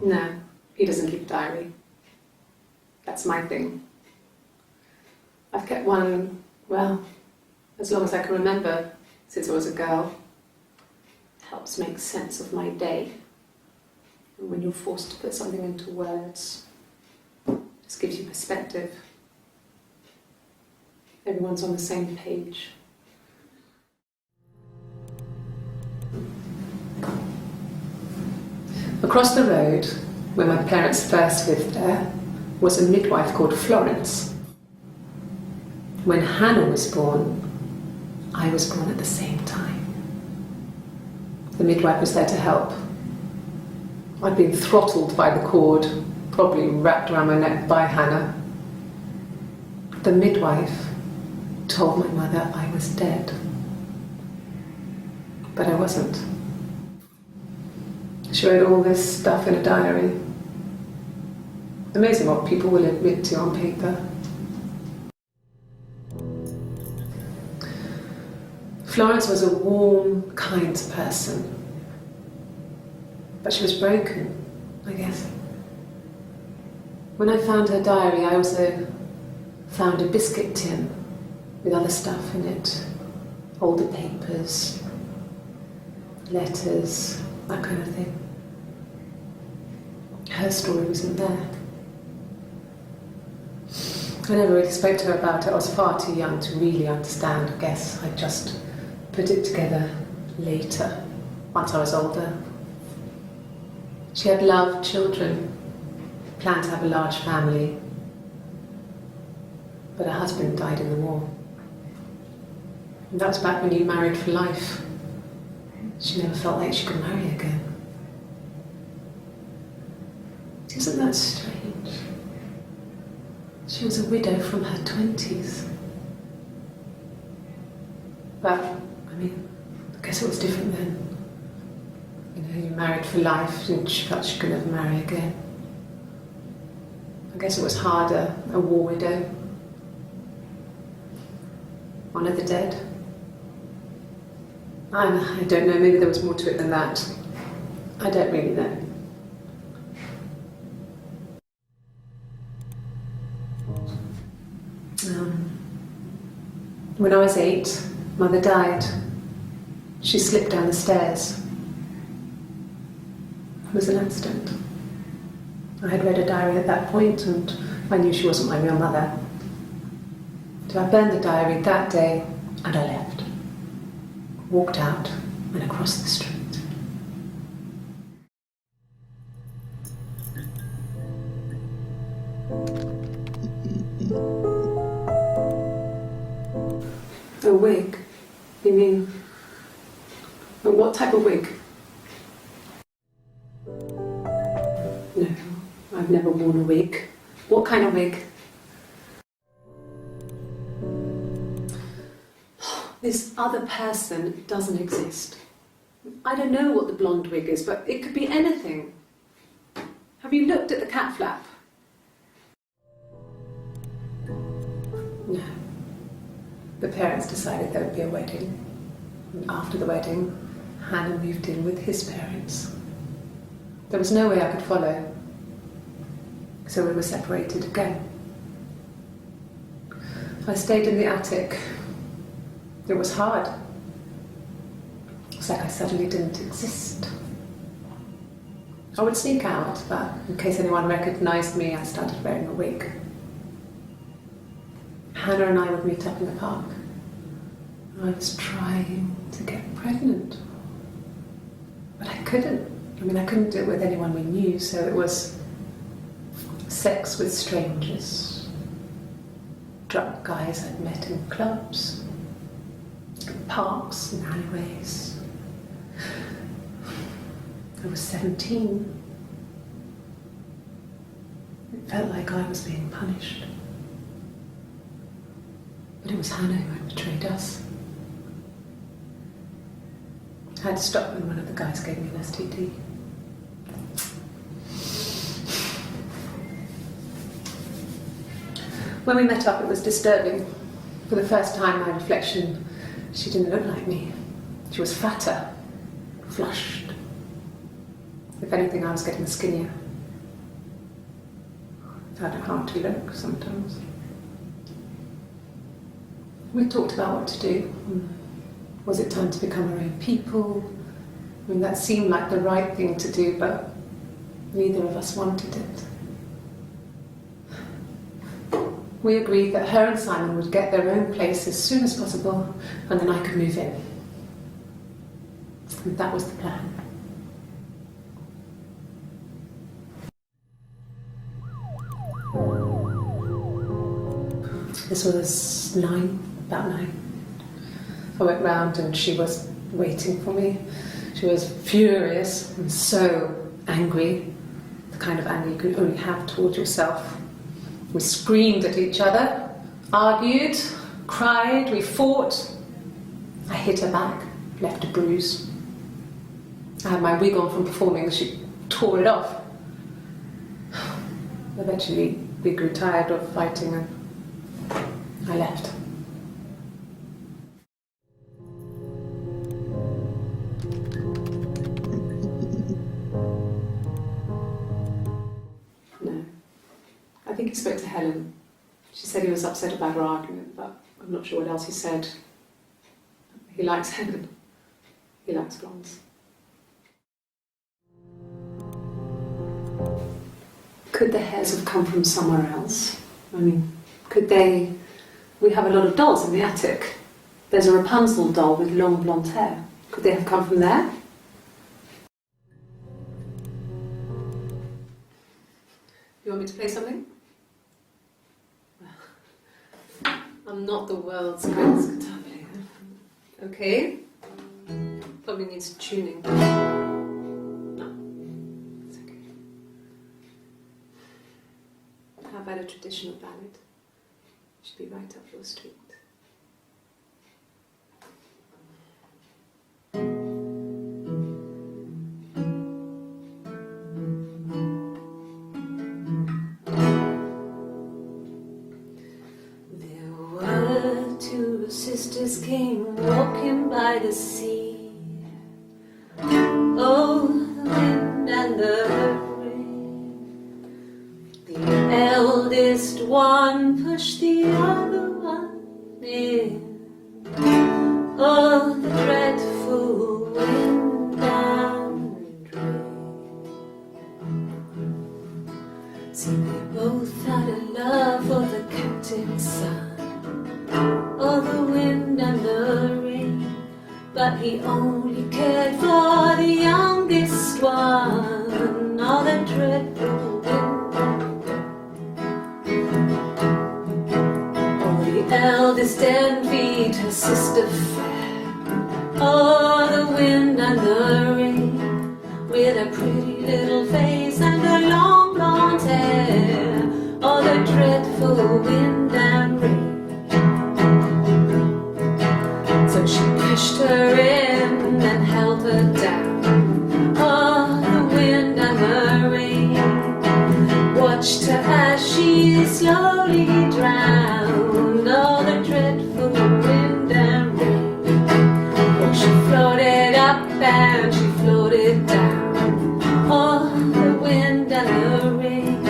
No, he doesn't keep a diary. That's my thing. I've kept one, well, as long as I can remember, since I was a girl. It helps make sense of my day. And when you're forced to put something into words, it just gives you perspective. Everyone's on the same page. Across the road, where my parents first lived there, was a midwife called Florence. When Hannah was born, I was born at the same time. The midwife was there to help. I'd been throttled by the cord, probably wrapped around my neck by Hannah. The midwife told my mother I was dead. But I wasn't. She wrote all this stuff in a diary. Amazing what people will admit to on paper. Florence was a warm, kind person. But she was broken, I guess. When I found her diary, I also found a biscuit tin with other stuff in it. Older papers, letters, that kind of thing. Her story wasn't there. I never really spoke to her about it. I was far too young to really understand, I guess. I just put it together later, once I was older. She had loved children, planned to have a large family, but her husband died in the war. And that was back when you married for life. She never felt like she could marry again. Isn't that strange? She was a widow from her 20s. But, I mean, I guess it was different then. You know, you married for life and she felt she could never marry again. I guess it was harder, a war widow. One of the dead. I don't know, maybe there was more to it than that. I don't really know. When I was 8, Mother died. She slipped down the stairs. It was an accident. I had read a diary at that point and I knew she wasn't my real mother. So I burned the diary that day and I left. Walked out and across the street. A wig? You mean, what type of wig? No, I've never worn a wig. What kind of wig? This other person doesn't exist. I don't know what the blonde wig is, but it could be anything. Have you looked at the cat flap? No. The parents decided there would be a wedding. And after the wedding, Hannah moved in with his parents. There was no way I could follow, so we were separated again. I stayed in the attic. It was hard. It's like I suddenly didn't exist. I would sneak out, but in case anyone recognised me, I started wearing a wig. Hannah and I would meet up in the park. I was trying to get pregnant, but I couldn't. I mean, I couldn't do it with anyone we knew, so it was sex with strangers, drunk guys I'd met in clubs, parks and alleyways. I was 17. It felt like I was being punished. But it was Hannah who had betrayed us. I had to stop when one of the guys gave me an STD. When we met up, it was disturbing. For the first time, my reflection, she didn't look like me. She was fatter, flushed. If anything, I was getting skinnier. I found it hard to look sometimes. We talked about what to do. Was it time to become our own people? I mean, that seemed like the right thing to do, but neither of us wanted it. We agreed that her and Simon would get their own place as soon as possible, and then I could move in. And that was the plan. This was about 9. I went round and she was waiting for me. She was furious and so angry, the kind of anger you can only have towards yourself. We screamed at each other, argued, cried, we fought. I hit her back, left a bruise. I had my wig on from performing, she tore it off. Eventually we grew tired of fighting and I left. No. I think he spoke to Helen. She said he was upset about our argument, but I'm not sure what else he said. He likes Helen. He likes blondes. Could the hairs have come from somewhere else? I mean, could they... We have a lot of dolls in the attic. There's a Rapunzel doll with long blonde hair. Could they have come from there? You want me to play something? I'm not the world's greatest guitar player. Okay. Probably needs tuning. No, it's okay. How about a traditional ballad? Should be right up your street. There were 2 sisters came walking by the sea. Oh, the wind and the rain. The eldest one pushed the other one in. Oh, the dreadful wind and rain. See, they both had a love for the captain's son. Oh, the wind and the rain. But he only cared for the youngest one. Oh, the dreadful wind and rain. The eldest envied her sister fair. Oh, the wind and the rain, with a pretty little face and a long blonde hair. Oh, the dreadful wind and rain. So she pushed her in and held her down. Oh, the wind and the rain, watched her as she slowly drowned. Oh, the dreadful wind and rain. Oh, she floated up and she floated down. Oh, the wind and the rain,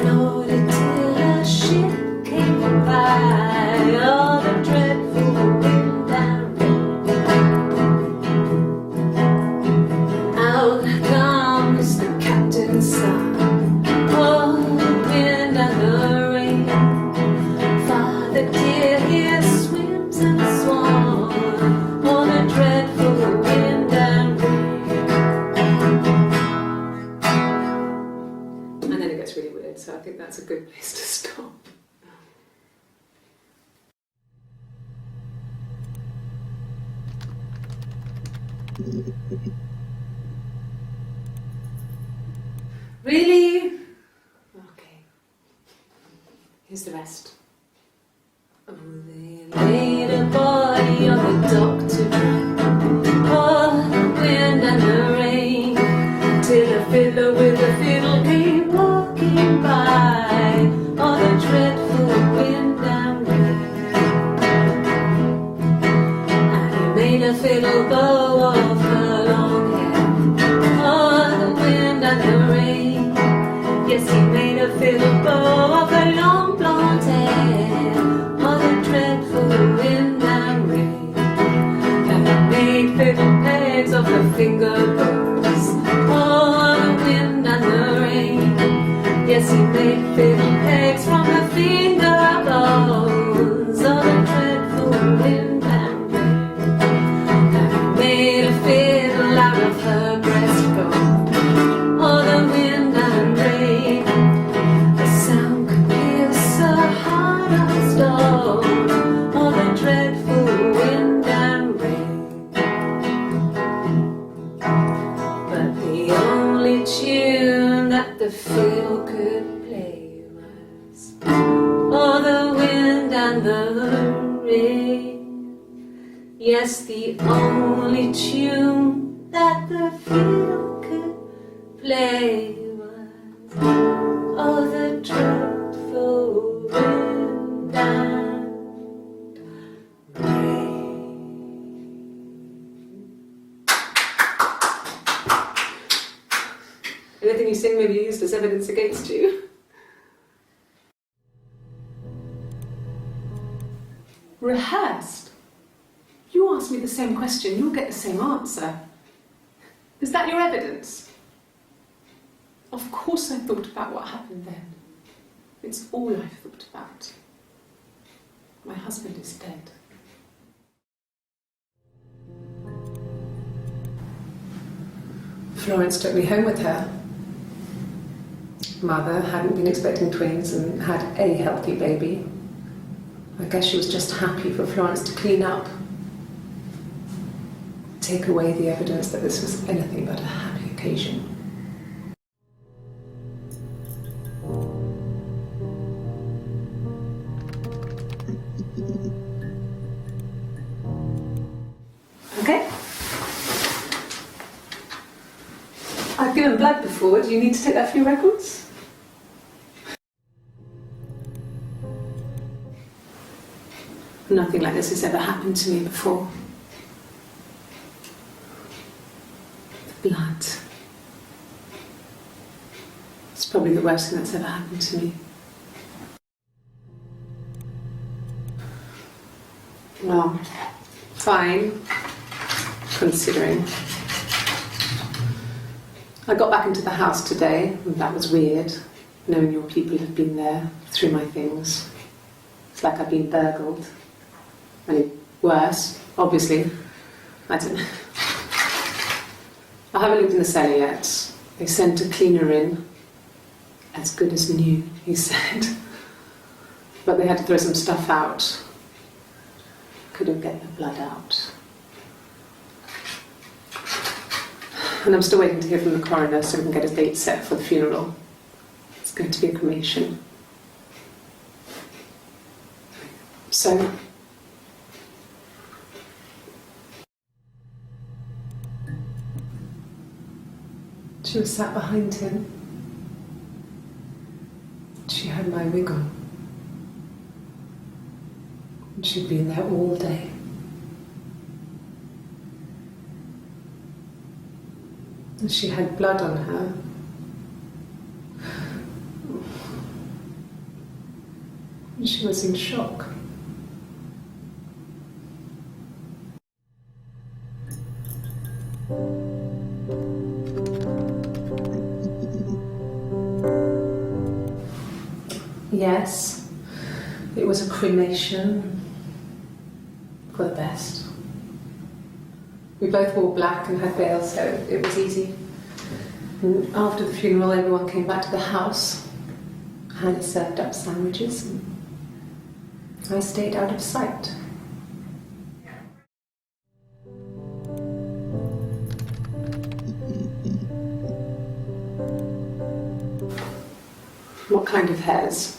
floated till a ship came by. Oh, the dreadful wind and rain. Out comes the captain's son. Oh, the wind and the rain. Father dear, here swims and swan. Oh, the dreadful wind and rain. And then it gets really weird, so I think that's a good place to stop. Really? Okay. Here's the rest. Oh, they laid a body on the dock to dry. Oh, the wind and the rain, till a fiddler with a fiddle came walking by. Oh, the dreadful wind and rain. And he made a fiddle bow of her. and the rain. Yes, he made a fiddle bow of her long blonde hair. Oh, the dreadful wind and rain. And he made fiddle pegs of her finger bows. Oh, the wind and the rain. Yes, he made fiddle pegs from her finger bows. Oh, the dreadful wind and rain. And he made a fiddle out of her breastbone. Oh, the wind and rain. The sound could pierce her heart of stone. Oh, the dreadful wind and rain. But the only tune that the fiddle could play was, oh, the wind and the rain. Yes, the only tune that the fiddle could play was, oh, the dreadful wind and rain. Anything you sing may be used as evidence against you. Rehearsed? You ask me the same question, you'll get the same answer. Is that your evidence? Of course I thought about what happened then. It's all I've thought about. My husband is dead. Florence took me home with her. Mother hadn't been expecting twins and had a healthy baby. I guess she was just happy for Florence to clean up. Take away the evidence that this was anything but a happy occasion. Okay. I've given blood before. Do you need to take that for your records? Nothing like this has ever happened to me before. The blood. It's probably the worst thing that's ever happened to me. Well, fine, considering. I got back into the house today, and that was weird, knowing your people have been there through my things. It's like I've been burgled. I mean, worse, obviously. I don't know. I haven't looked in the cellar yet. They sent a cleaner in. As good as new, he said. But they had to throw some stuff out. Couldn't get the blood out. And I'm still waiting to hear from the coroner so we can get a date set for the funeral. It's going to be a cremation. So, she was sat behind him. She had my wig on. And she'd been there all day. And she had blood on her. And she was in shock. Yes, it was a cremation for the best. We both wore black and had veils, so it was easy. And after the funeral, everyone came back to the house. Hannah served up sandwiches, and I stayed out of sight. What kind of hairs?